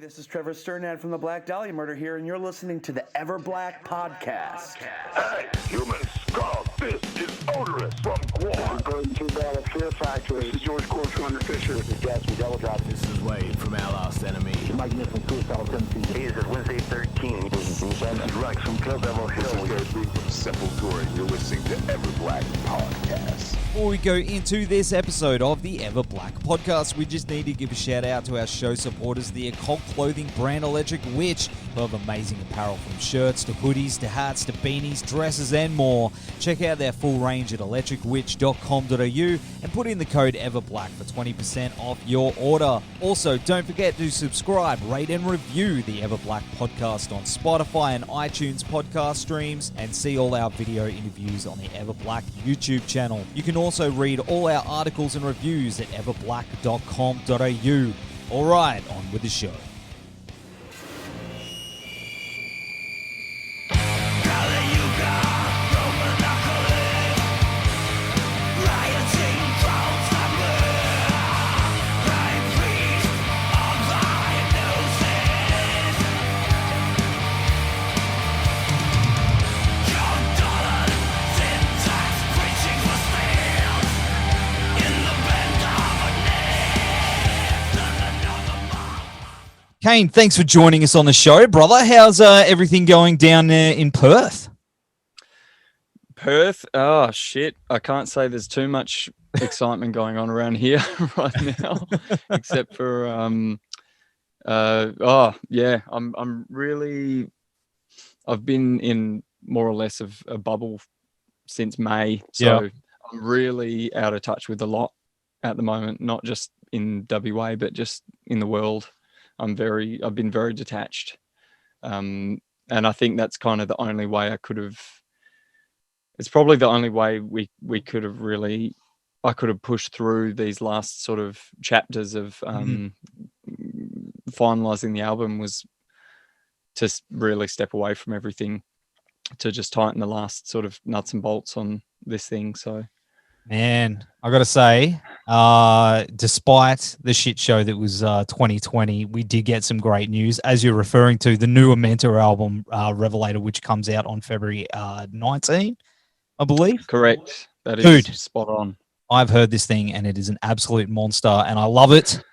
This is Trevor Sternad from the Black Dahlia Murder here, and you're listening to the Everblack podcast. Hey, humans, Carl, this is Odorous from Quad. Going to the Fear Factory. This is George Corey from Under Fisher. This is Jazz from Double Drop. This is Wade from Our Last Enemy. Mike Nick from Suicidal Tendencies. Hey, this is Wednesday 13. This is Rex from Kill Devil Hill. This is Gary Lee from Sepultura. You're listening to Everblack podcast. Before we go into this episode of the Everblack podcast, we just need to give a shout out to our show supporters, the occult clothing brand Electric Witch, who have amazing apparel from shirts to hoodies to hats to beanies, dresses and more. Check out their full range at electricwitch.com.au and put in the code Everblack for 20% off your order. Also, don't forget to subscribe, rate and review the Everblack podcast on Spotify and iTunes podcast streams, and see all our video interviews on the Everblack YouTube channel. You can also read all our articles and reviews at everblack.com.au. All right, on with the show. Cain, thanks for joining us on the show, brother. How's everything going down there in Perth? Perth? Oh, shit. I can't say there's too much excitement going on around here right now, except for, I'm really, I've been in more or less of a bubble since May. So I'm really out of touch with a lot at the moment, not just in WA, but just in the world. I've been very detached. And I think that's kind of the only way it's probably the only way I could have pushed through these last sort of chapters of finalizing the album, was to really step away from everything, to just tighten the last sort of nuts and bolts on this thing. So, man, I got to say, despite the shit show that was 2020, we did get some great news. As you're referring to, the new Amenta album, Revelator, which comes out on February 19, I believe. Correct. That is Dude, spot on. I've heard this thing, and it is an absolute monster, and I love it.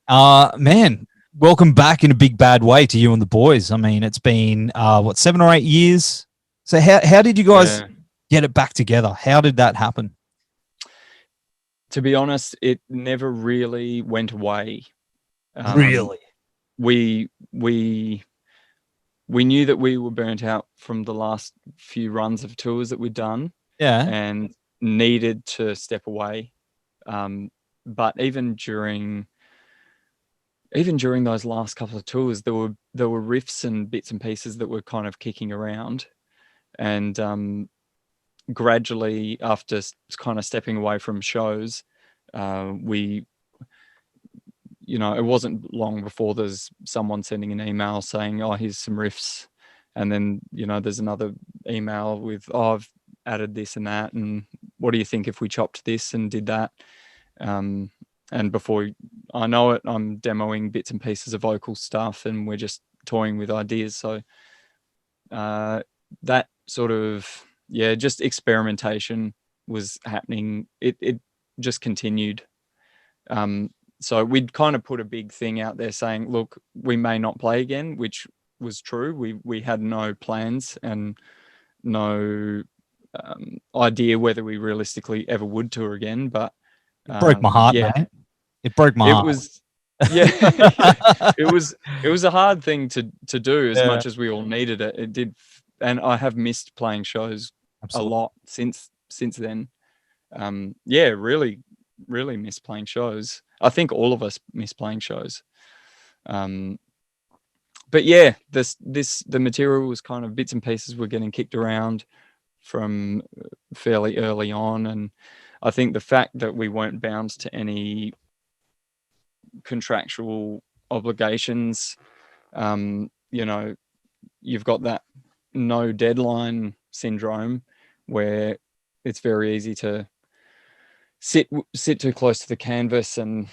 Man, welcome back in a big bad way to you and the boys. I mean, it's been, 7 or 8 years? So how did you guys get it back together? How did that happen? To be honest, it never really went away. Really? We knew that we were burnt out from the last few runs of tours that we'd done. Yeah. And needed to step away. But even during those last couple of tours, there were riffs and bits and pieces that were kind of kicking around. And gradually, after kind of stepping away from shows, it wasn't long before there's someone sending an email saying, oh, here's some riffs. And then, there's another email with, oh, I've added this and that. And what do you think if we chopped this and did that? And before I know it, I'm demoing bits and pieces of vocal stuff, and we're just toying with ideas. So that sort of, just experimentation was happening. It just continued. So we'd kind of put a big thing out there saying, look, we may not play again, which was true. We had no plans and no idea whether we realistically ever would tour again. But it broke my heart, mate. It broke my heart. It was a hard thing to do, as much as we all needed it. It did. And I have missed playing shows a lot since then. Really, really miss playing shows. I think all of us miss playing shows. But yeah, the material was kind of bits and pieces were getting kicked around from fairly early on. And I think the fact that we weren't bound to any contractual obligations, you've got that no deadline syndrome where it's very easy to sit too close to the canvas and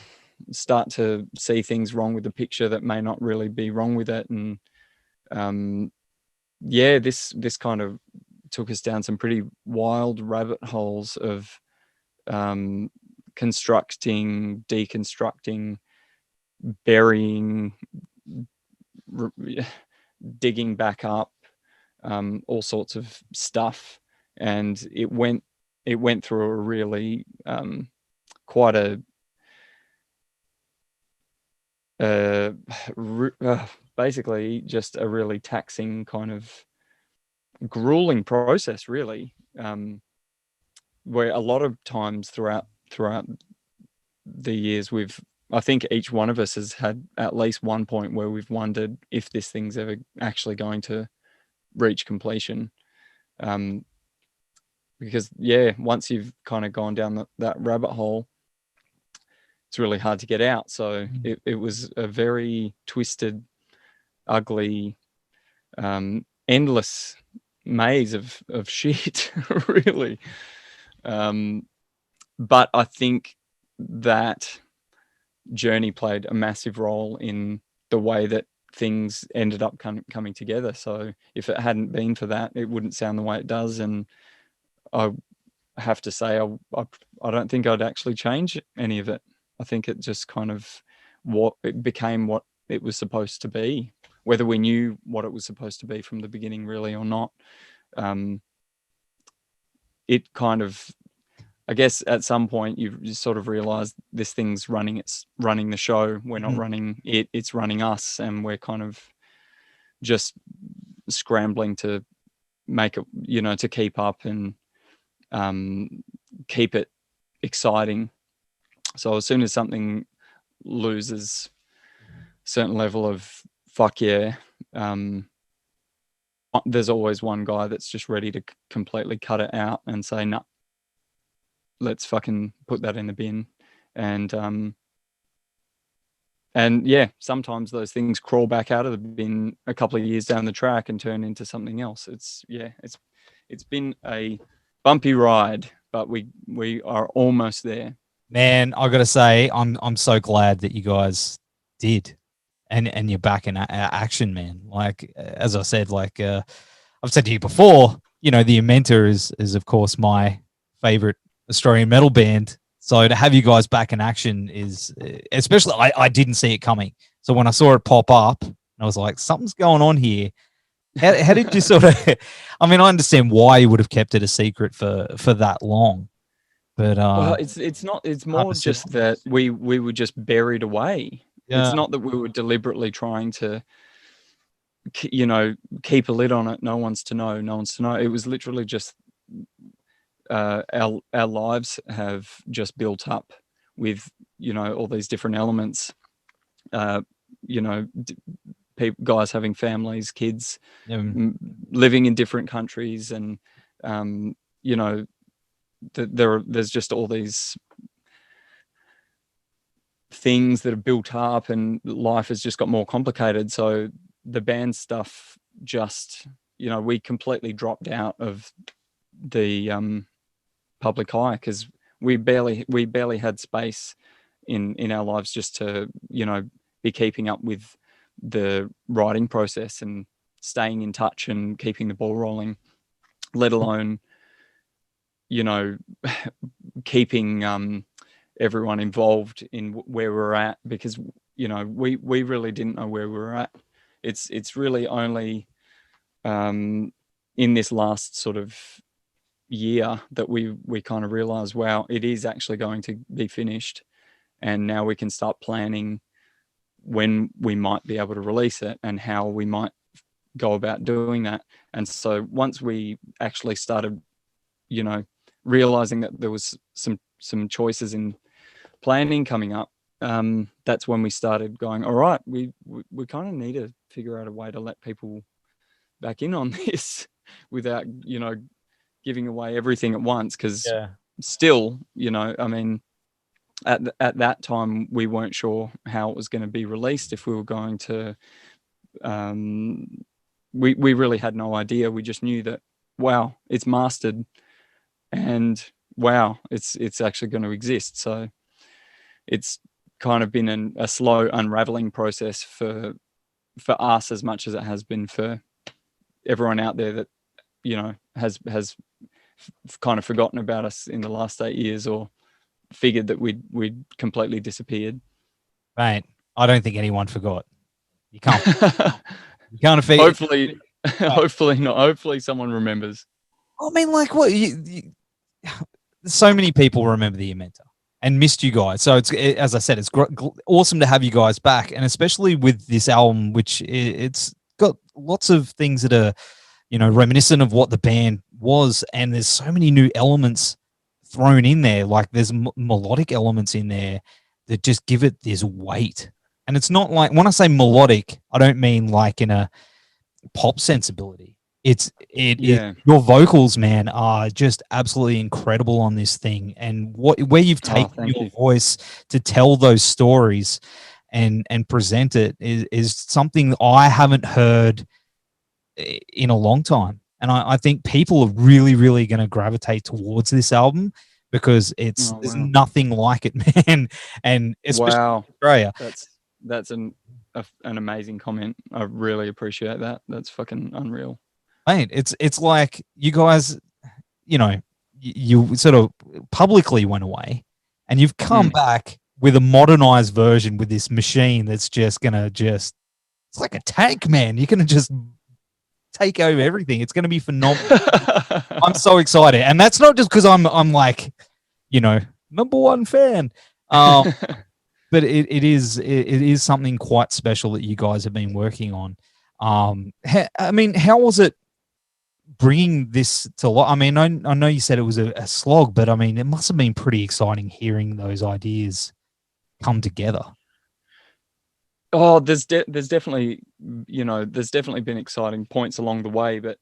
start to see things wrong with the picture that may not really be wrong with it. And this kind of took us down some pretty wild rabbit holes of constructing, deconstructing, burying, digging back up, all sorts of stuff. And it went through a really quite a basically just a really taxing, kind of grueling process, really, where a lot of times throughout the years, I think each one of us has had at least one point where we've wondered if this thing's ever actually going to reach completion. Because once you've kind of gone down that rabbit hole, it's really hard to get out. So it was a very twisted, ugly, endless maze of shit, really. But I think that journey played a massive role in the way that things ended up coming together. So if it hadn't been for that, it wouldn't sound the way it does. And I have to say, I don't think I'd actually change any of it. I think it just kind of it became what it was supposed to be, whether we knew what it was supposed to be from the beginning, really, or not. It kind of, I guess, at some point you sort of realize this thing's running the show. We're not running it; it's running us, and we're kind of just scrambling to make it, to keep up and keep it exciting. So as soon as something loses a certain level of fuck yeah, there's always one guy that's just ready to completely cut it out and say, nah, let's fucking put that in the bin. And sometimes those things crawl back out of the bin a couple of years down the track and turn into something else. It's been a bumpy ride, but we are almost there. Man, I got to say, I'm so glad that you guys did, and you're back in action, man. Like, as I said, like I've said to you before, the Amenta is of course my favorite Australian metal band. So to have you guys back in action is, especially, I didn't see it coming. So when I saw it pop up, I was like, something's going on here. How did you sort of? I mean, I understand why you would have kept it a secret for that long. But well, it's not. It's more just that we were just buried away. Yeah. It's not that we were deliberately trying to, keep a lid on it. No one's to know. It was literally just our lives have just built up with all these different elements. Guys having families, kids, living in different countries, and there's just all these things that are built up, and life has just got more complicated. So the band stuff just, we completely dropped out of the public eye because we barely had space in our lives just to be keeping up with the writing process and staying in touch and keeping the ball rolling, let alone keeping everyone involved in where we're at, because we really didn't know where we were at. It's really only in this last sort of year that we kind of realized, wow, it is actually going to be finished, and now we can start planning when we might be able to release it and how we might go about doing that. And so once we actually started realizing that there was some choices in planning coming up, that's when we started going, all right, we kind of need to figure out a way to let people back in on this without giving away everything at once, because still, I mean, at that time we weren't sure how it was going to be released, if we were going to we really had no idea. We just knew that, wow, it's mastered, and wow, it's actually going to exist. So it's kind of been a slow unraveling process for us as much as it has been for everyone out there that, you know, has kind of forgotten about us in the last 8 years or figured that we'd completely disappeared. Mate, I don't think anyone forgot. You can't. You can't figure. Hopefully not. Hopefully someone remembers. I mean, like, what? So many people remember the Amenta and missed you guys. So as I said, it's awesome to have you guys back, and especially with this album, which it's got lots of things that are, you know, reminiscent of what the band was, and there's so many new elements thrown in there. Like there's melodic elements in there that just give it this weight. And it's not like, when I say melodic, I don't mean like in a pop sensibility. Your vocals, man, are just absolutely incredible on this thing. And where you've taken your voice to tell those stories and present it is something that I haven't heard in a long time. And I think people are really, really going to gravitate towards this album because there's nothing like it, man. And especially in Australia. That's an amazing comment. I really appreciate that. That's fucking unreal. Mate, it's like you guys, you know, you sort of publicly went away and you've come back with a modernized version with this machine that's just gonna it's like a tank, man. You're gonna just take over everything. It's gonna be phenomenal. I'm so excited. And that's not just because I'm like, you know, #1 fan. But it is something quite special that you guys have been working on. I mean, how was it bringing this to life? I mean, I know you said it was a slog, but I mean, it must have been pretty exciting hearing those ideas come together. Oh, there's definitely, you know, there's definitely been exciting points along the way, but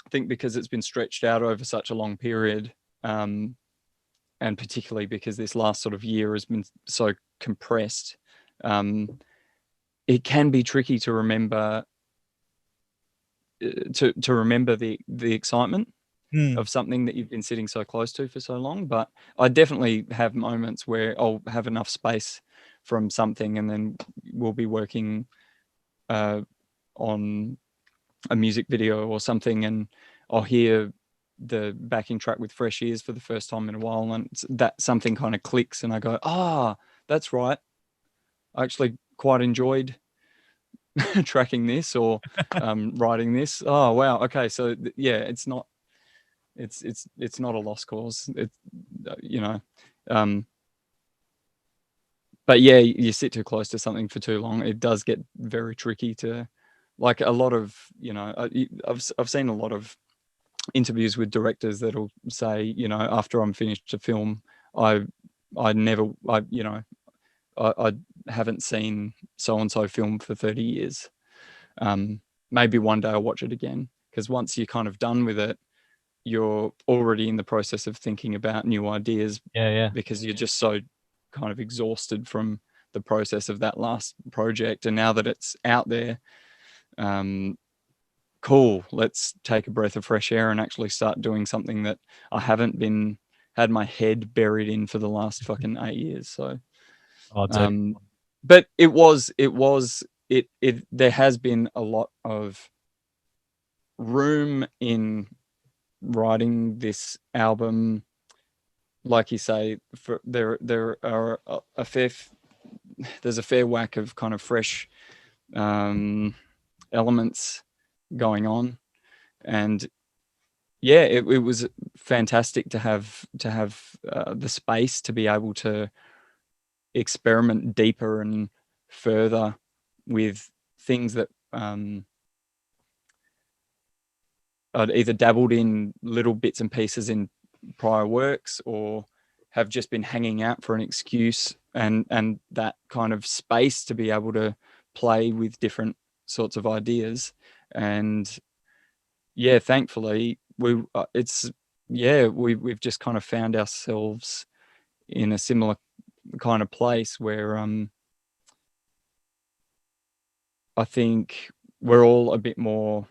I think because it's been stretched out over such a long period, and particularly because this last sort of year has been so compressed, it can be tricky to remember to remember the excitement of something that you've been sitting so close to for so long. But I definitely have moments where I'll have enough space from something and then we'll be working on a music video or something, and I'll hear the backing track with fresh ears for the first time in a while, and that something kind of clicks and I go, that's right, I actually quite enjoyed tracking this or writing this. Oh wow, okay, so yeah, it's not a lost cause. It's you know, but yeah, you sit too close to something for too long, it does get very tricky to, like, a lot of, you know, I've seen a lot of interviews with directors that'll say, you know, after I'm finished a film, I haven't seen so-and-so film for 30 years. Maybe one day I'll watch it again, because once you're kind of done with it, you're already in the process of thinking about new ideas. Because you're just so kind of exhausted from the process of that last project. And now that it's out there, cool, let's take a breath of fresh air and actually start doing something that I haven't had my head buried in for the last fucking 8 years. So but there has been a lot of room in writing this album. Like you say, there's a fair whack of kind of fresh elements going on, and yeah, it was fantastic to have the space to be able to experiment deeper and further with things that I'd either dabbled in little bits and pieces in prior works or have just been hanging out for an excuse, and that kind of space to be able to play with different sorts of ideas. And yeah, thankfully we've just kind of found ourselves in a similar kind of place where I think we're all a bit more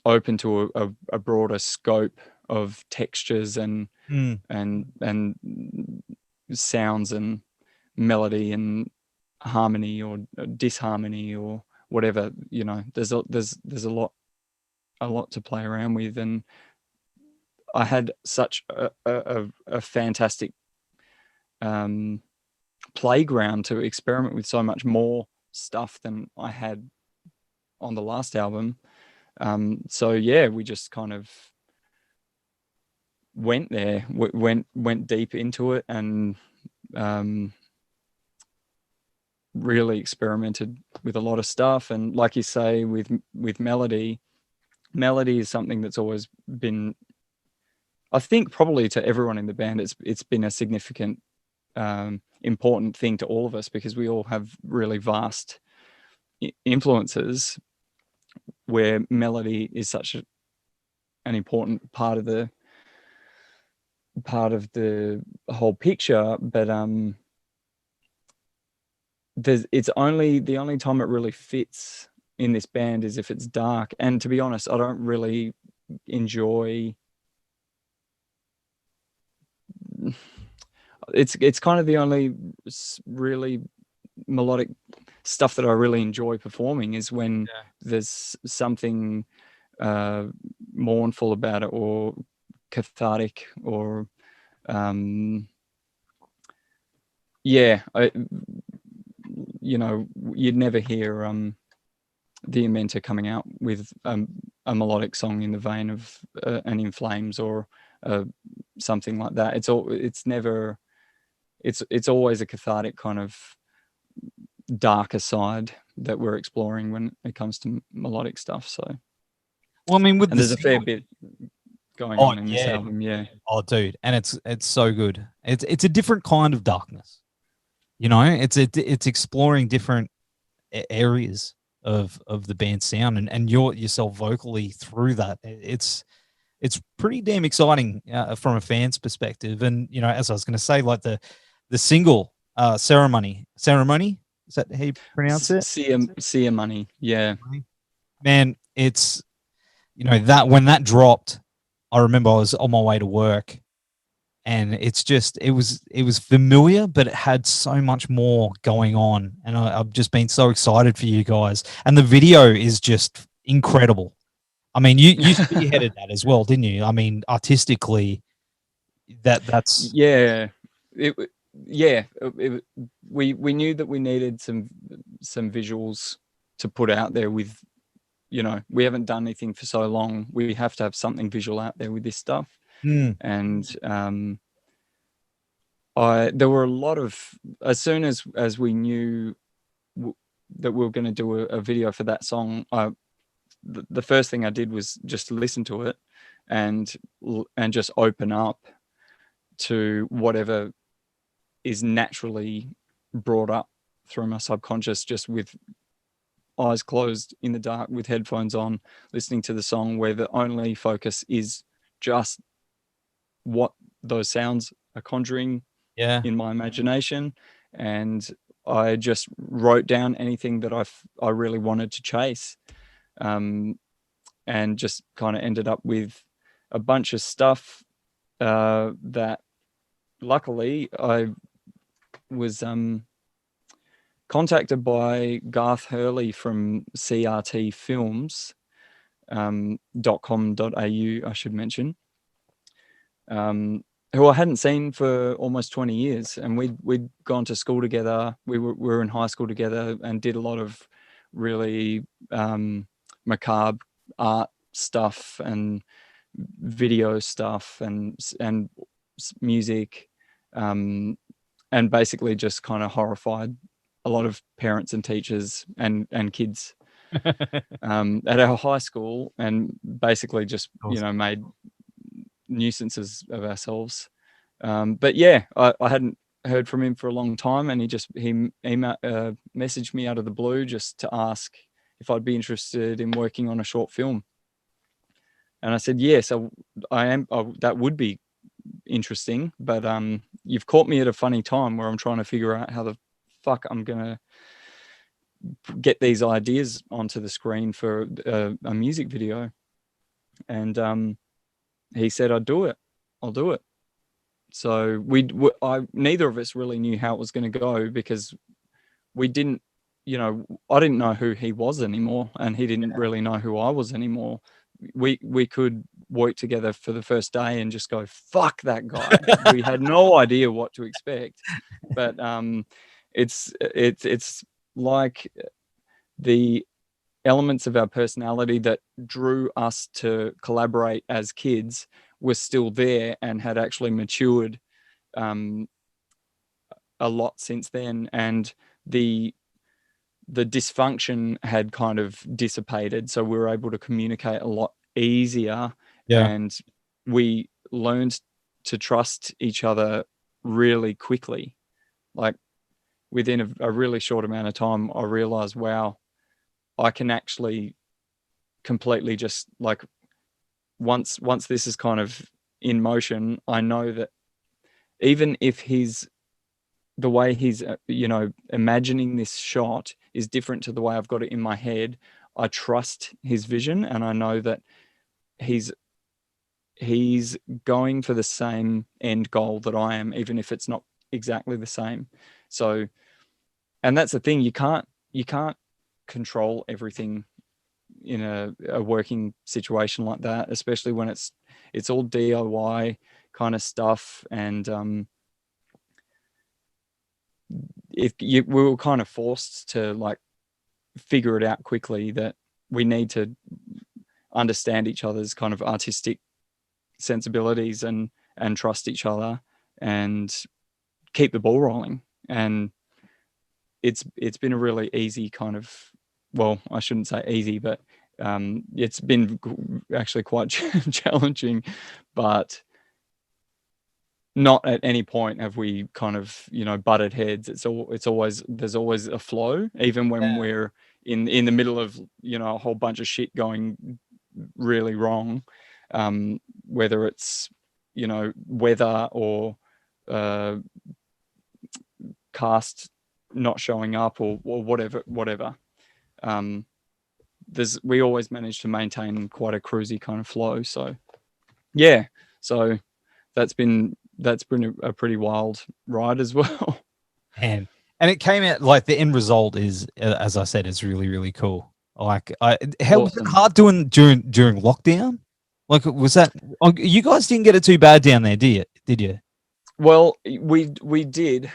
open to a broader scope of textures and sounds and melody and harmony or disharmony or whatever. You know, there's a lot to play around with, and I had such a fantastic playground to experiment with so much more stuff than I had on the last album. So yeah, we just kind of went there, went deep into it, and really experimented with a lot of stuff. And like you say, with melody is something that's always been, I think, probably to everyone in the band, it's been a significant, important thing to all of us, because we all have really vast influences where melody is such an important part of the whole picture. But the only time it really fits in this band is if it's dark. And to be honest, I don't really enjoy, it's kind of the only really melodic stuff that I really enjoy performing is when there's something mournful about it, or cathartic, or you'd never hear the Amenta coming out with a melodic song in the vein of an In Flames or something like that. It's always a cathartic kind of darker side that we're exploring when it comes to melodic stuff. So, well, I mean, there's a fair bit going on in this album. Yeah. Oh, dude, and it's so good. It's a different kind of darkness. You know, it's exploring different areas of the band's sound, and you're yourself vocally through that. It's pretty damn exciting from a fan's perspective. And you know, as I was going to say, like the single Sere Money, is that how you pronounce it? Sere Money, yeah. Man, it's, you know, that when that dropped, I remember I was on my way to work, and it's just it was familiar, but it had so much more going on, and I've just been so excited for you guys. And the video is just incredible. I mean, you spearheaded that as well, didn't you? I mean, artistically, that's we knew that we needed some visuals to put out there with, you know, we haven't done anything for so long. We have to have something visual out there with this stuff. And there were a lot of, as soon as we knew that we were going to do a video for that song, the first thing I did was just listen to it and just open up to whatever is naturally brought up through my subconscious, just with eyes closed in the dark with headphones on, listening to the song, where the only focus is just what those sounds are conjuring in my imagination. And I just wrote down anything that I really wanted to chase, and just kind of ended up with a bunch of stuff that luckily I was contacted by Garth Hurley from crtfilms.com.au, I should mention, who I hadn't seen for almost 20 years. And we'd gone to school together. We were in high school together and did a lot of really macabre art stuff and video stuff and music, and basically just kind of horrified a lot of parents and teachers and kids at our high school, and basically just, you know, made nuisances of ourselves. But yeah, I hadn't heard from him for a long time, and he messaged me out of the blue just to ask if I'd be interested in working on a short film. And I said, yes, I am. That would be interesting, but you've caught me at a funny time where I'm trying to figure out how the fuck I'm gonna get these ideas onto the screen for a music video. And he said, I'll do it. So neither of us really knew how it was going to go, because we didn't, I didn't know who he was anymore, and he didn't really know who I was anymore. We could work together for the first day and just go, fuck that guy. We had no idea what to expect, but it's like the elements of our personality that drew us to collaborate as kids were still there and had actually matured a lot since then, and the dysfunction had kind of dissipated, so we were able to communicate a lot easier. And we learned to trust each other really quickly. Like within a really short amount of time, I realized, wow, I can actually completely just like, once this is kind of in motion, I know that even if the way he's imagining this shot is different to the way I've got it in my head, I trust his vision, and I know that he's going for the same end goal that I am, even if it's not exactly the same. So, and that's the thing, you can't control everything in a working situation like that, especially when it's all DIY kind of stuff. And we were kind of forced to like figure it out quickly that we need to understand each other's kind of artistic sensibilities and trust each other and keep the ball rolling. And it's been a really easy kind of, well, I shouldn't say easy, but it's been actually quite challenging, but not at any point have we kind of, butted heads. It's always, there's always a flow, even when we're in the middle of, a whole bunch of shit going really wrong, whether it's, weather or cast not showing up or whatever. We always manage to maintain quite a cruisy kind of flow. So yeah, so that's been a pretty wild ride as well. And it came out like the end result is, as I said, it's really, really cool. Like, how was it hard doing during lockdown? Like, was that, you guys didn't get it too bad down there, did you? Well, we did,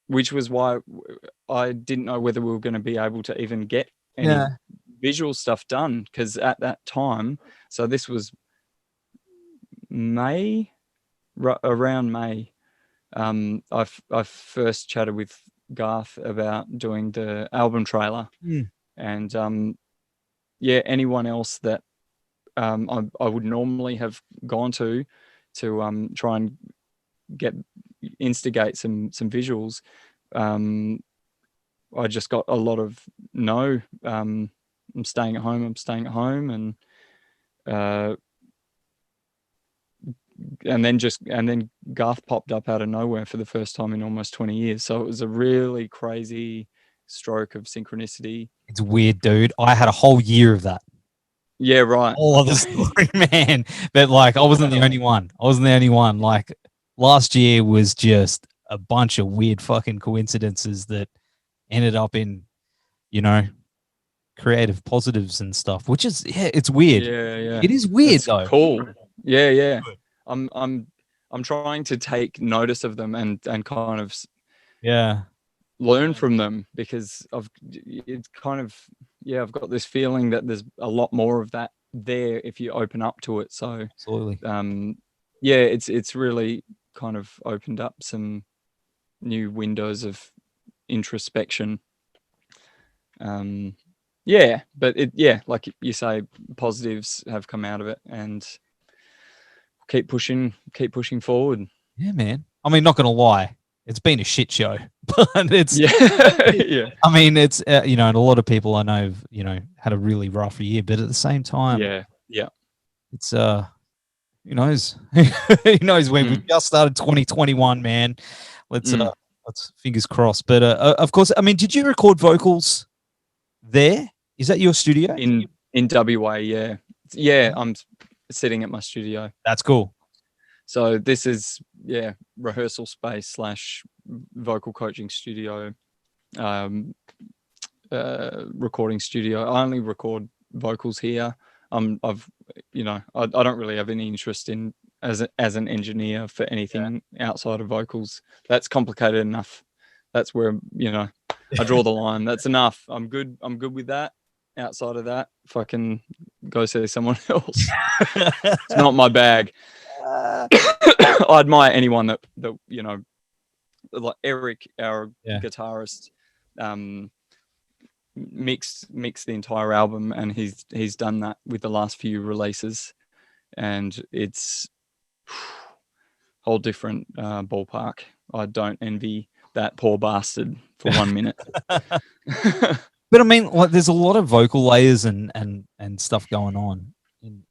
which was why I didn't know whether we were going to be able to even get any visual stuff done, because at that time, so this was May, around May, I first chatted with Garth about doing the album trailer, and anyone else that I would normally have gone to try and instigate some visuals, I just got a lot of no. I'm staying at home, and then Garth popped up out of nowhere for the first time in almost 20 years. So it was a really crazy stroke of synchronicity. It's weird, dude. I had a whole year of that. Yeah, right. All of the story, man. But like, I wasn't the only one. Like, last year was just a bunch of weird fucking coincidences that ended up in, creative positives and stuff, which is, it's weird. Yeah. It is weird, though. Cool. Yeah. I'm trying to take notice of them and kind of learn from them, because I've got this feeling that there's a lot more of that there if you open up to it. So absolutely. It's really kind of opened up some new windows of introspection. But like you say, positives have come out of it, and keep pushing forward. Yeah, man. I mean, not gonna lie, it's been a shit show, but it's yeah. I mean, it's and a lot of people I know have, had a really rough year, but at the same time, it's who knows? Who knows when we've just started 2021, man. Let's fingers crossed. But of course, I mean, did you record vocals there? Is that your studio? In WA, yeah. I'm sitting at my studio. That's cool. So this is rehearsal space / vocal coaching studio, recording studio. I only record vocals here. I don't really have any interest in as an engineer for anything outside of vocals. That's complicated enough. That's where I draw the line. That's enough. I'm good with that. Outside of that, fucking go see someone else. It's not my bag. I admire anyone that like Eric, our guitarist, mixed the entire album, and he's done that with the last few releases, and it's whole different ballpark. I don't envy that poor bastard for 1 minute. But I mean, like, there's a lot of vocal layers and stuff going on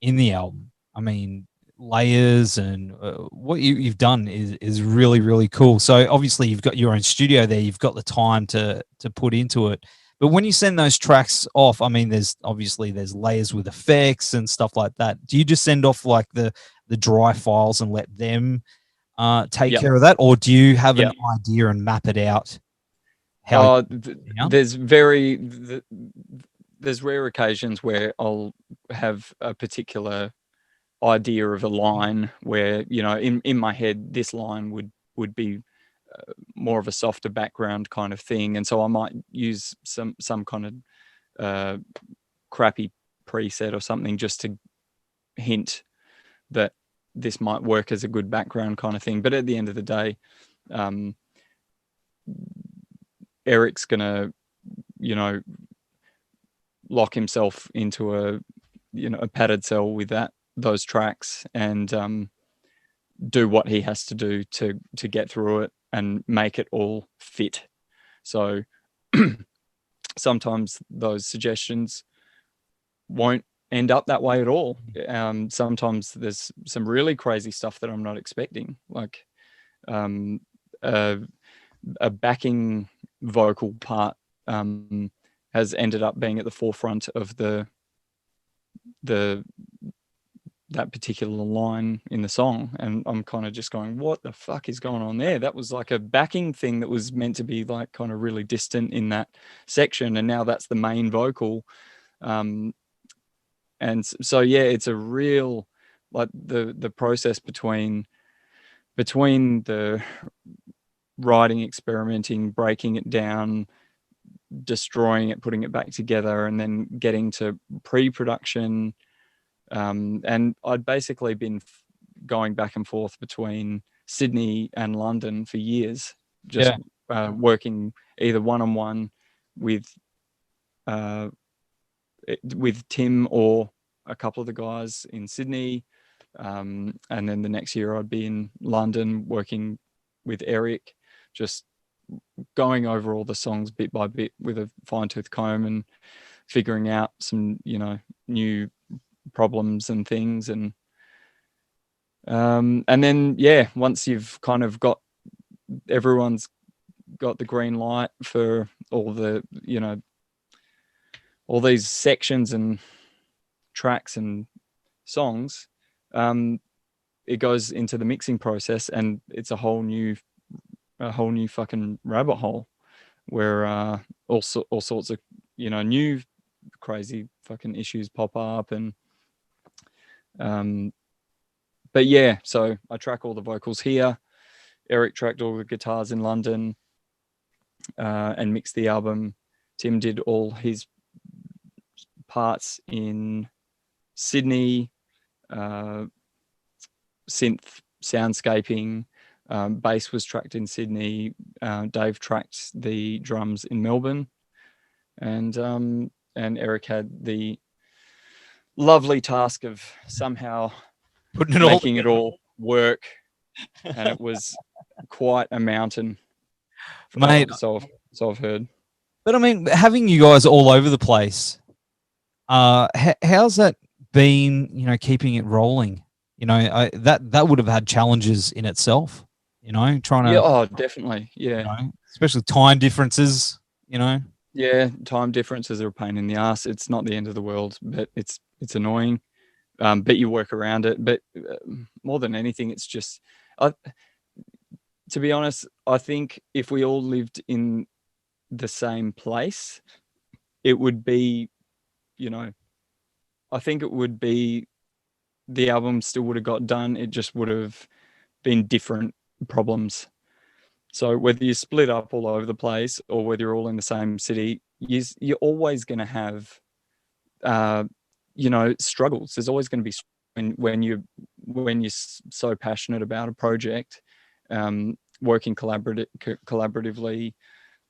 in the album. I mean, layers and what you've done is really, really cool. So obviously you've got your own studio there. You've got the time to put into it. But when you send those tracks off, I mean, there's layers with effects and stuff like that. Do you just send off like the dry files and let them take care of that, or do you have an idea and map it out? There's rare occasions where I'll have a particular idea of a line where in my head this line would be more of a softer background kind of thing, and so I might use some kind of crappy preset or something just to hint that this might work as a good background kind of thing. But at the end of the day, Eric's gonna lock himself into a padded cell with those tracks and do what he has to do to get through it and make it all fit. So sometimes those suggestions won't end up that way at all. Sometimes there's some really crazy stuff that I'm not expecting, like a backing vocal part has ended up being at the forefront of that particular line in the song, and I'm kind of just going, what the fuck is going on there? That was like a backing thing that was meant to be like kind of really distant in that section, and now that's the main vocal. And so it's a real, like, the process between the writing, experimenting, breaking it down, destroying it, putting it back together, and then getting to pre-production. And I'd basically been going back and forth between Sydney and London for years, just working either one-on-one with Tim or a couple of the guys in Sydney. And then the next year I'd be in London working with Eric, just going over all the songs bit by bit with a fine-tooth comb and figuring out some, new problems and things. And then once you've kind of got, everyone's got the green light for all the, all these sections and tracks and songs, it goes into the mixing process, and it's a whole new fucking rabbit hole where all sorts of new crazy fucking issues pop up. And so I track all the vocals here. Eric tracked all the guitars in London and mixed the album. Tim did all his parts in Sydney, synth, soundscaping. Bass was tracked in Sydney. Dave tracked the drums in Melbourne, and Eric had the lovely task of somehow making it all work, and it was quite a mountain, mate. So I've heard. But I mean, having you guys all over the place, how's that been? Keeping it rolling. That would have had challenges in itself. Trying to definitely, especially time differences. Yeah, time differences are a pain in the ass. It's not the end of the world, but it's annoying. but you work around it. But more than anything, it's just, to be honest, I think if we all lived in the same place, it would be, I think it would be, the album still would have got done. It just would have been different problems. So whether you split up all over the place or whether you're all in the same city, you're always going to have, struggles. There's always going to be when you're so passionate about a project, working collaboratively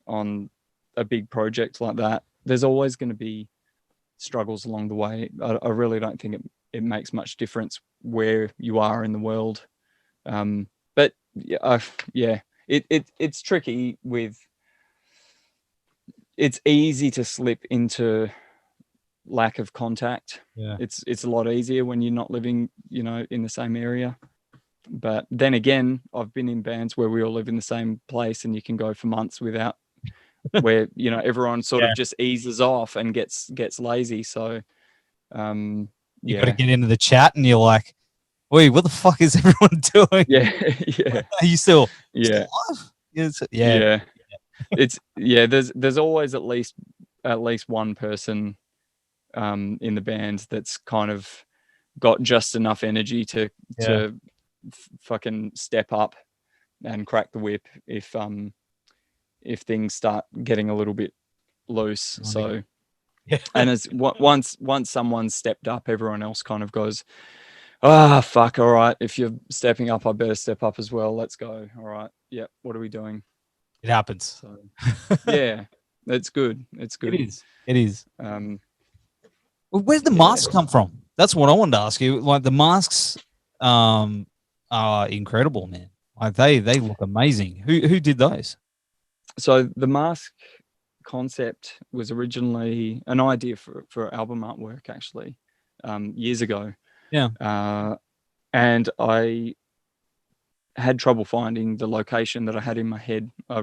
on a big project like that. There's always going to be struggles along the way. I really don't think it makes much difference where you are in the world. But it's tricky it's easy to slip into lack of contact. Yeah. It's a lot easier when you're not living, in the same area. But then again, I've been in bands where we all live in the same place and you can go for months without where, everyone sort of just eases off and gets lazy. So, you got to get into the chat and you're like, wait, what the fuck is everyone doing? Yeah. Yeah. Are you still Yeah. alive? Yeah. It's there's always at least one person in the band that's kind of got just enough energy to fucking step up and crack the whip if things start getting a little bit loose. So and as once someone's stepped up, everyone else kind of goes, fuck, all right, if you're stepping up, I better step up as well. Let's go. All right. Yep. What are we doing? It happens. So, yeah, it's good. It's good. It is. Where's the masks come from? That's what I wanted to ask you. Like the masks are incredible, man. Like they look amazing. Who did those? So the mask concept was originally an idea for album artwork, actually, years ago. Yeah. And I had trouble finding the location that I had in my head. I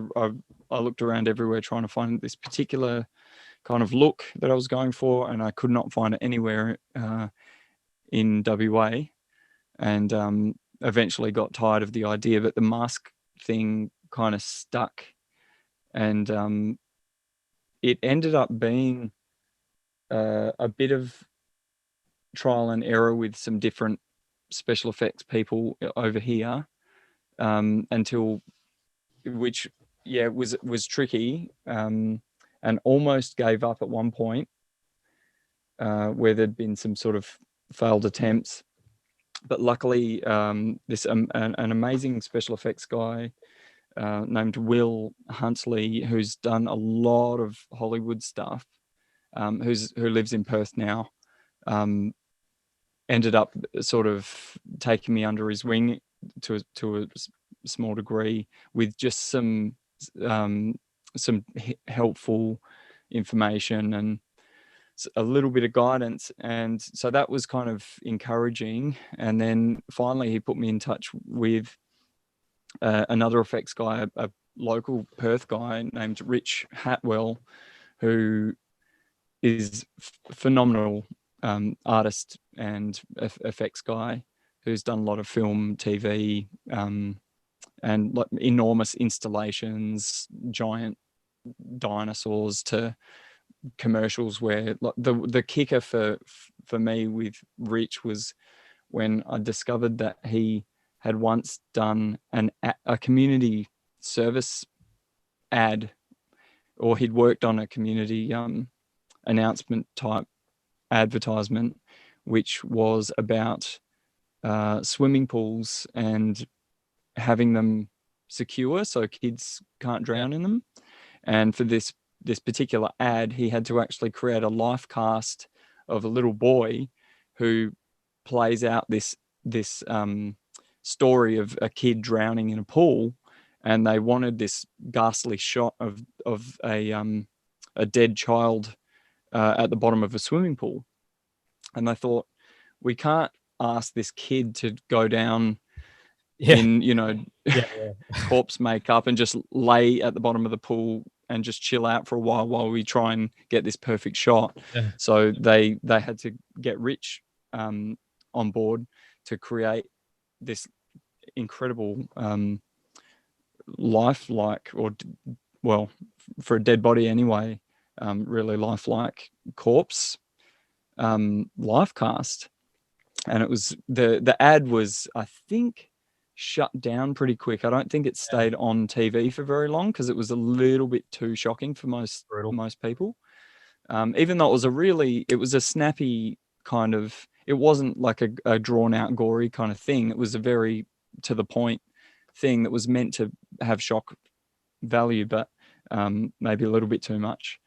looked around everywhere trying to find this particular kind of look that I was going for, and I could not find it anywhere in WA. And eventually got tired of the idea, but the mask thing kind of stuck. And it ended up being a bit of trial and error with some different special effects people over here, until which was tricky, and almost gave up at one point, where there'd been some sort of failed attempts. But luckily, this an amazing special effects guy named Will Huntley, who's done a lot of Hollywood stuff, who lives in Perth now, ended up sort of taking me under his wing to a small degree with just some helpful information and a little bit of guidance. And so that was kind of encouraging. And then finally he put me in touch with another effects guy, a local Perth guy named Rich Hatwell, who is phenomenal artist and effects guy who's done a lot of film, TV, and like enormous installations, giant dinosaurs to commercials. Where like the kicker for me with Rich was when I discovered that he had once done a community service ad, or he'd worked on a community announcement type advertisement, which was about swimming pools and having them secure so kids can't drown in them. And for this particular ad, he had to actually create a life cast of a little boy who plays out this story of a kid drowning in a pool, and they wanted this ghastly shot of a dead child at the bottom of a swimming pool. And they thought, we can't ask this kid to go down in corpse makeup and just lay at the bottom of the pool and just chill out for a while we try and get this perfect shot. So they had to get Rich on board to create this incredible lifelike, or well, for a dead body anyway, really lifelike corpse life cast. And it was the ad was, I think, shut down pretty quick. I don't think it stayed on TV for very long because it was a little bit too shocking for most people. Even though it was a snappy kind of, it wasn't like a drawn out gory kind of thing. It was a very to the point thing that was meant to have shock value, but maybe a little bit too much.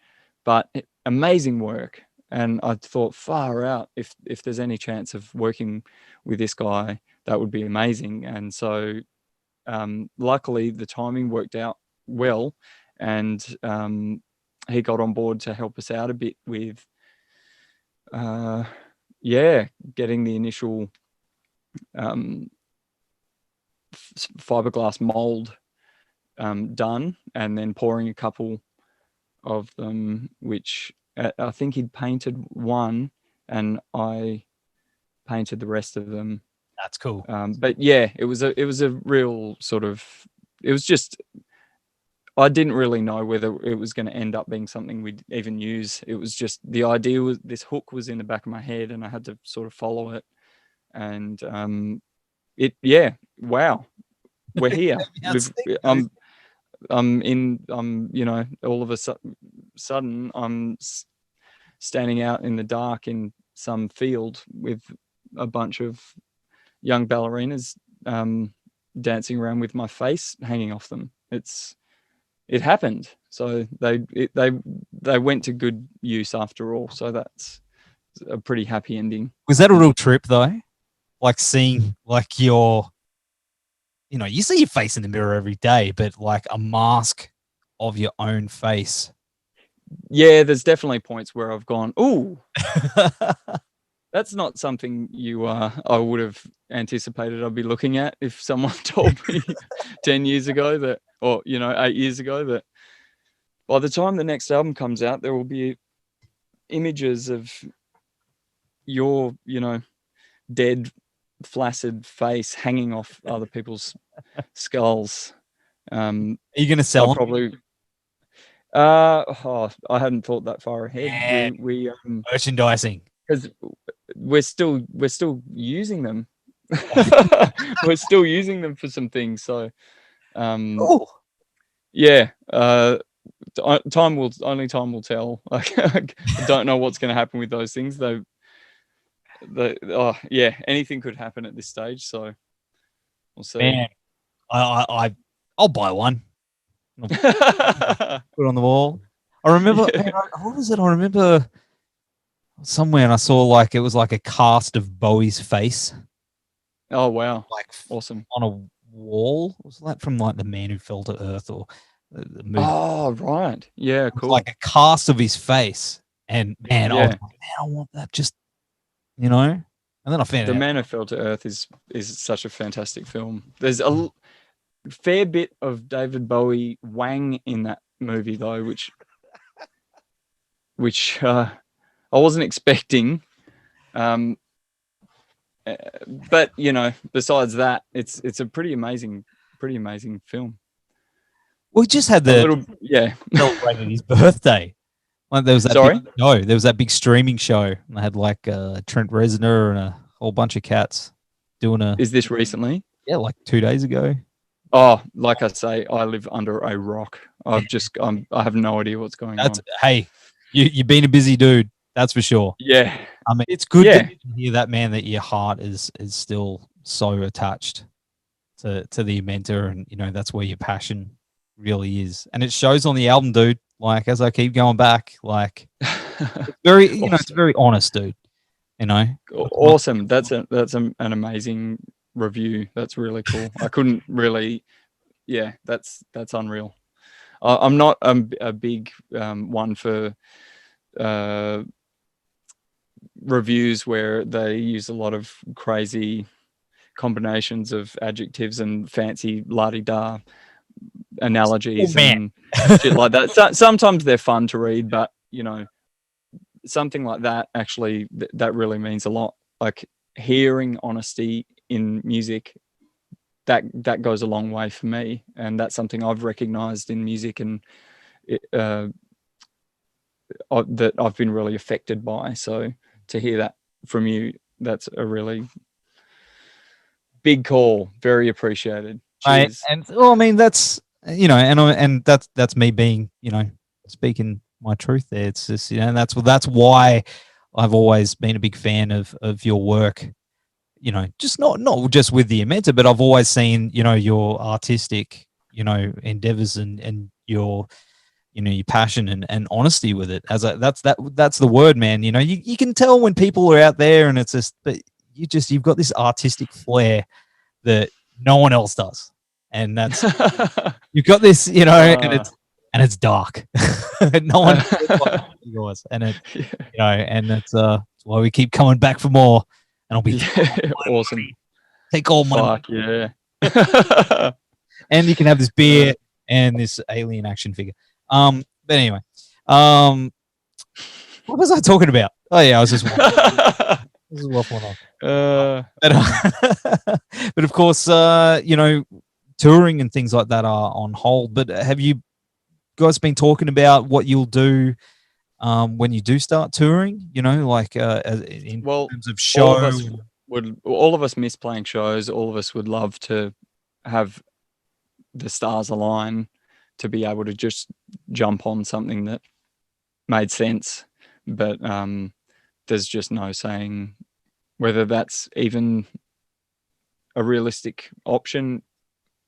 But amazing work. And I thought, far out, if there's any chance of working with this guy, that would be amazing. And so luckily the timing worked out well, and he got on board to help us out a bit with getting the initial fiberglass mold done, and then pouring a couple of them, which I think he'd painted one and I painted the rest of them. That's cool. But yeah, it was a real sort of, it was just, I didn't really know whether it was going to end up being something we'd even use. It was just, the idea was, this hook was in the back of my head and I had to sort of follow it. And wow, we're here. All of a sudden I'm standing out in the dark in some field with a bunch of young ballerinas dancing around with my face hanging off them. It happened. So they went to good use after all. So that's a pretty happy ending. Was that a real trip though? Like seeing like you see your face in the mirror every day, but like a mask of your own face. Yeah, there's definitely points where I've gone, ooh, that's not something I would have anticipated I'd be looking at if someone told me 10 years ago that, or 8 years ago, that by the time the next album comes out, there will be images of your, dead, flaccid face hanging off other people's skulls. Are you going to sell them? Probably. I hadn't thought that far ahead. Yeah. We merchandising, because we're still using them. We're still using them for some things. So, yeah. Time will tell. I don't know what's going to happen with those things, though. Anything could happen at this stage. So we'll see. Man, I'll buy one. Put it on the wall. I remember, what was it? I remember somewhere and I saw like it was like a cast of Bowie's face. Oh wow! Like awesome on a wall. Was that from like The Man Who Fell to Earth or the movie? Oh right, yeah, cool. Like a cast of his face, and man, I was like, I want that. Just and then I found The Man Who Fell to Earth is such a fantastic film. There's a fair bit of David Bowie wang in that movie though, which I wasn't expecting. But besides that, it's a pretty amazing film. We just had celebrated his birthday. Like there was that there was that big streaming show, and they had like Trent Reznor and a whole bunch of cats doing a. Is this recently? Yeah, like 2 days ago. Oh, like I say, I live under a rock. I have no idea what's going on. Hey, you've been a busy dude, that's for sure. Yeah, I mean, it's good to hear that, man, that your heart is still so attached to the Amenta, and that's where your passion really is, and it shows on the album, dude. Like as I keep going back, like it's very, awesome. It's very honest, dude. Awesome. That's an amazing review. That's really cool. I couldn't really, that's unreal. I'm not a big one for reviews where they use a lot of crazy combinations of adjectives and fancy la-di-da analogies and shit like that. Sometimes they're fun to read, but something like that actually that really means a lot. Like hearing honesty in music, that goes a long way for me, and that's something I've recognized in music, and that I've been really affected by. So to hear that from you, that's a really big call. Very appreciated. Cheers. And well, I mean, that's, you know, and that's me being, you know, speaking my truth there. It's just, you know, and that's why I've always been a big fan of your work. You know, just not just with the Amenta, but I've always seen, you know, your artistic, you know, endeavors and your, you know, your passion and honesty with it. That's the word, man. You know, you can tell when people are out there, and it's just, but you've got this artistic flair that no one else does, and that's you've got this, you know, and it's dark. No one yours, and it, you know, and that's why we keep coming back for more. And I'll be awesome. Take all my fuck yeah. And you can have this beer and this alien action figure. But anyway, what was I talking about? Oh yeah, I was just waffling on. But of course, you know, touring and things like that are on hold. But have you guys been talking about what you'll do when you do start touring? You know, like terms of show. All of us miss playing shows. All of us would love to have the stars align to be able to just jump on something that made sense. But there's just no saying whether that's even a realistic option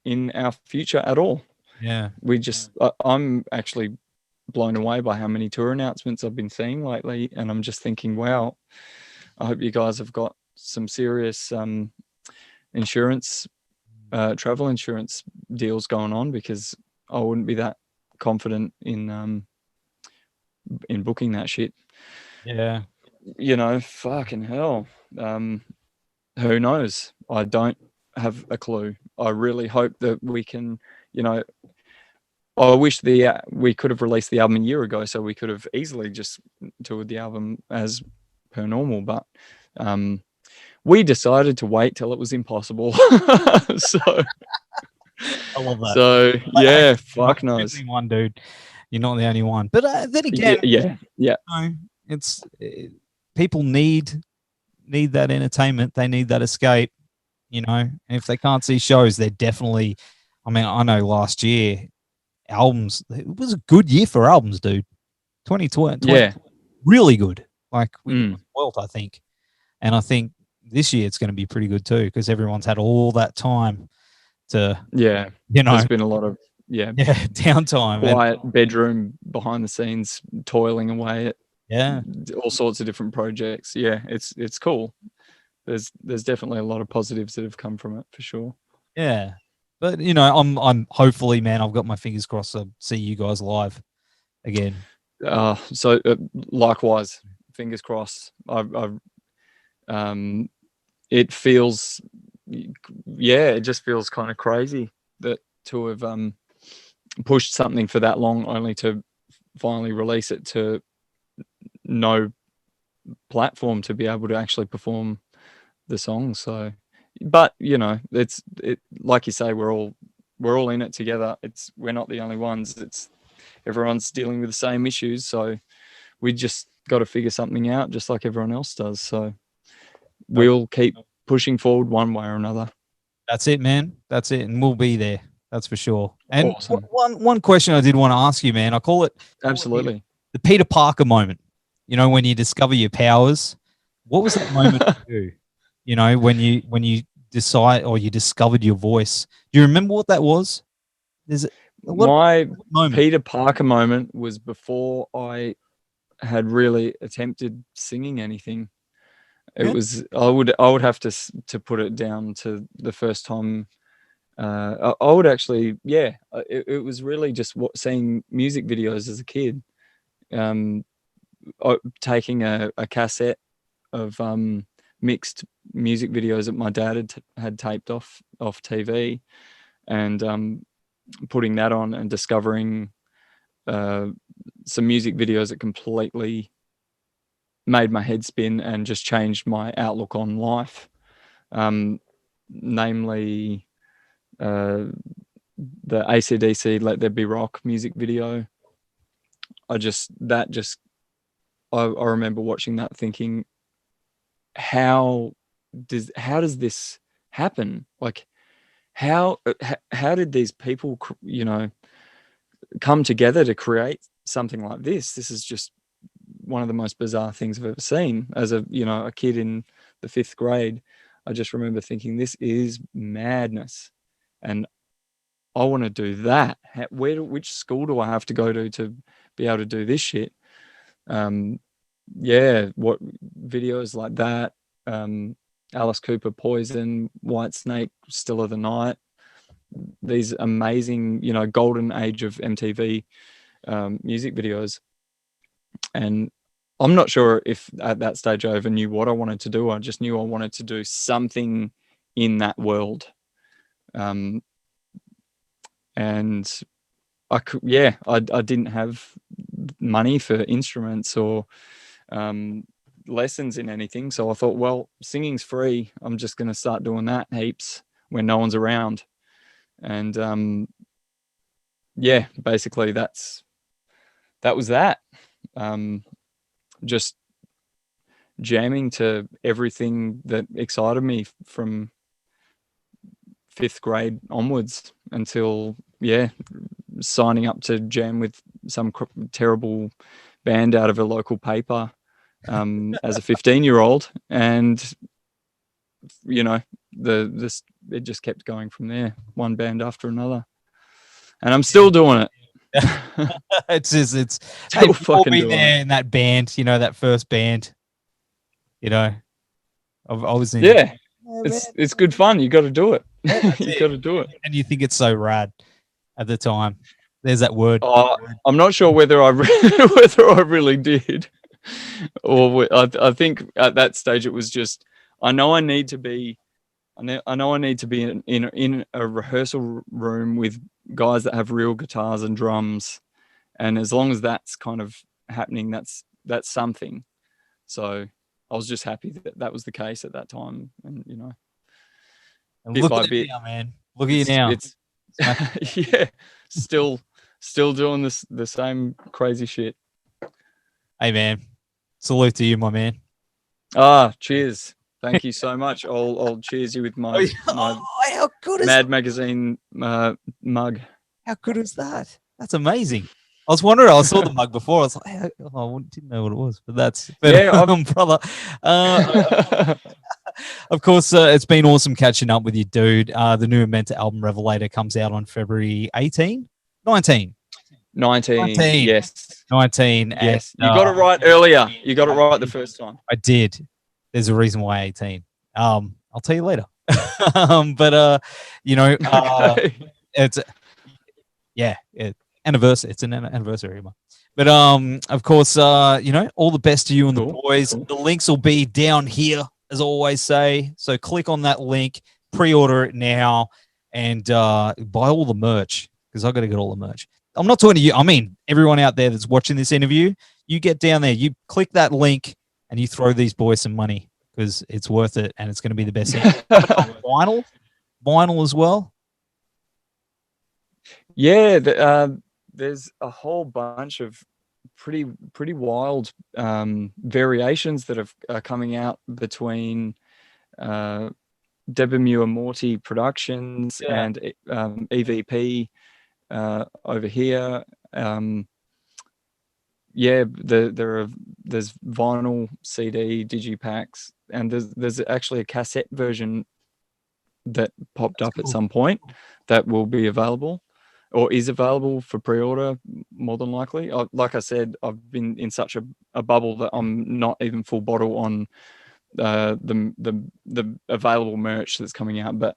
in our future at all. Yeah. I'm actually blown away by how many tour announcements I've been seeing lately. And I'm just thinking, wow, I hope you guys have got some serious insurance, travel insurance deals going on, because I wouldn't be that confident in booking that shit. Yeah. You know, fucking hell. Who knows? I don't have a clue. I really hope that we can, you know, I wish we could have released the album a year ago, so we could have easily just toured the album as per normal. But we decided to wait till it was impossible. So I love that. So yeah, fuck knows. You're not the only one, dude. You're not the only one. But then again, yeah. You know, it's people need that entertainment. They need that escape. You know, and if they can't see shows, they're definitely. I mean, I know last year albums. It was a good year for albums, dude. 2020, yeah, really good. Like we spoiled, I think, and I think this year it's going to be pretty good too, because everyone's had all that time to, you know, there's been a lot of downtime, quiet bedroom behind the scenes, toiling away at all sorts of different projects. Yeah, it's cool. There's definitely a lot of positives that have come from it for sure. Yeah, but you know, I'm hopefully, man, I've got my fingers crossed to see you guys live again. So likewise, fingers crossed. It feels, it just feels kind of crazy that to have pushed something for that long only to finally release it to no platform to be able to actually perform the song. So, but you know, it like you say, we're all in it together. We're not the only ones. Everyone's dealing with the same issues. So we just got to figure something out, just like everyone else does. So we'll keep pushing forward one way or another. That's it, man. That's it, and we'll be there. That's for sure. And awesome. one question I did want to ask you, man. I call it absolutely the Peter Parker moment. You know, when you discover your powers, what was that moment for you? You know, when you decide or you discovered your voice. Do you remember what that was? My Peter Parker moment was before I had really attempted singing anything. It was I would have to put it down to the first time. I would actually, it was really just seeing music videos as a kid, taking a cassette of mixed music videos that my dad had taped off TV, and putting that on and discovering some music videos that completely made my head spin and just changed my outlook on life. Namely, the AC/DC "Let There Be Rock" music video. I remember watching that, thinking, how does this happen? Like, how did these people, come together to create something like this? This is just one of the most bizarre things I've ever seen. As a kid in the 5th grade, I just remember thinking, this is madness, and I want to do that. Which school do I have to go to be able to do this shit? What videos like that? Alice Cooper, Poison, White Snake, Still of the Night. These amazing, golden age of MTV music videos. And I'm not sure if at that stage I ever knew what I wanted to do. I just knew I wanted to do something in that world. And I didn't have money for instruments or lessons in anything. So I thought, well, singing's free. I'm just going to start doing that heaps when no one's around. And basically that was that. Just jamming to everything that excited me from 5th grade onwards until signing up to jam with some terrible band out of a local paper as a 15-year-old, and it just kept going from there, one band after another, and I'm still doing it. It's still fucking doing there in that band, that first band. I was in. Yeah, it's good fun. You got to do it. You got to do it, and you think it's so rad at the time. There's that word. I'm not sure whether I really did, or I think at that stage it was just, I know I need to be in a rehearsal room with guys that have real guitars and drums, and as long as that's kind of happening, that's something. So I was just happy that was the case at that time, and and look at you now, man. Look at you now. It's still doing the same crazy shit. Hey, man, salute to you, my man. Cheers. Thank you so much. I'll cheers you with my how good is Mad Magazine mug. How good is that? That's amazing. I was wondering. I saw the mug before. I was like, I didn't know what it was, but brother. Of course, it's been awesome catching up with you, dude. The new Amenta album, Revelator, comes out on February 19. Yes. 19. Yes. You got it right earlier. You got it right the first time. I did. There's a reason why 18. I'll tell you later. It's anniversary. It's an anniversary month. But of course, all the best to you and the boys. The links will be down here, as I always say. So click on that link, pre-order it now, and buy all the merch, because I got to get all the merch. I'm not talking to you. I mean, everyone out there that's watching this interview, you get down there, you click that link, and you throw these boys some money, because it's worth it, and it's going to be the best thing. Vinyl as well. Yeah, there's a whole bunch of pretty wild variations that are coming out between Debamure Morty Productions and EVP over here. There's vinyl, CD, digipacks, and there's actually a cassette version that popped up at some point that will be available, or is available for pre-order, more than likely. Like I said, I've been in such a bubble that I'm not even full bottle on the available merch that's coming out, but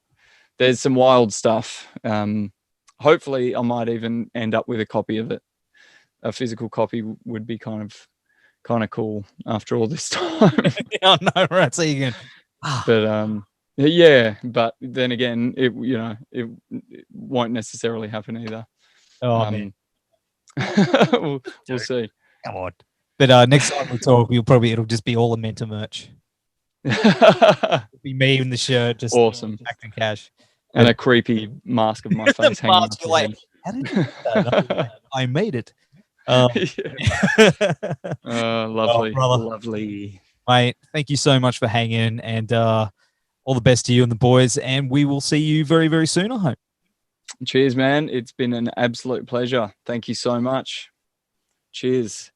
there's some wild stuff. Hopefully I might even end up with a copy of it. A physical copy would be kind of cool after all this time. I know, right? So you can, but then again, it won't necessarily happen either. Oh man, we'll see. Come on. But next time we talk, it'll just be all Amenta merch. It'll be me in the shirt, just Awesome. acting cash. And a creepy mask of my face hanging off You're the like, head. how did you do that? I made it. Lovely, brother. lovely. Mate, thank you so much for hanging, and all the best to you and the boys. And we will see you very, very soon, I hope. Cheers, man. It's been an absolute pleasure. Thank you so much. Cheers.